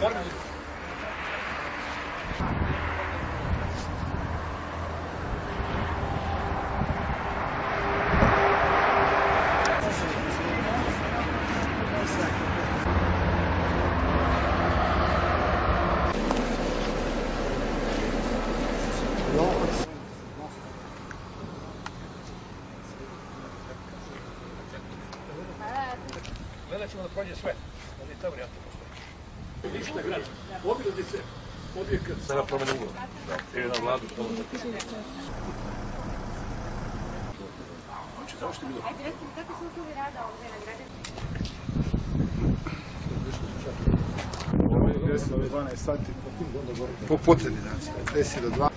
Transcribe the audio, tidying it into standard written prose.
Gledat ćemo da prođe sve, da li ta varijanta postoji. Ništa grad, obiladi se objekat. Sada promene ugovor. Ili na vladu što ono. Hoće, zašto je bilo? Ajde, recimo, kako su uslovi rada ovdje na Gradnji? Ovo je 10 do 12 sati po potredi, znači, 10 do 12.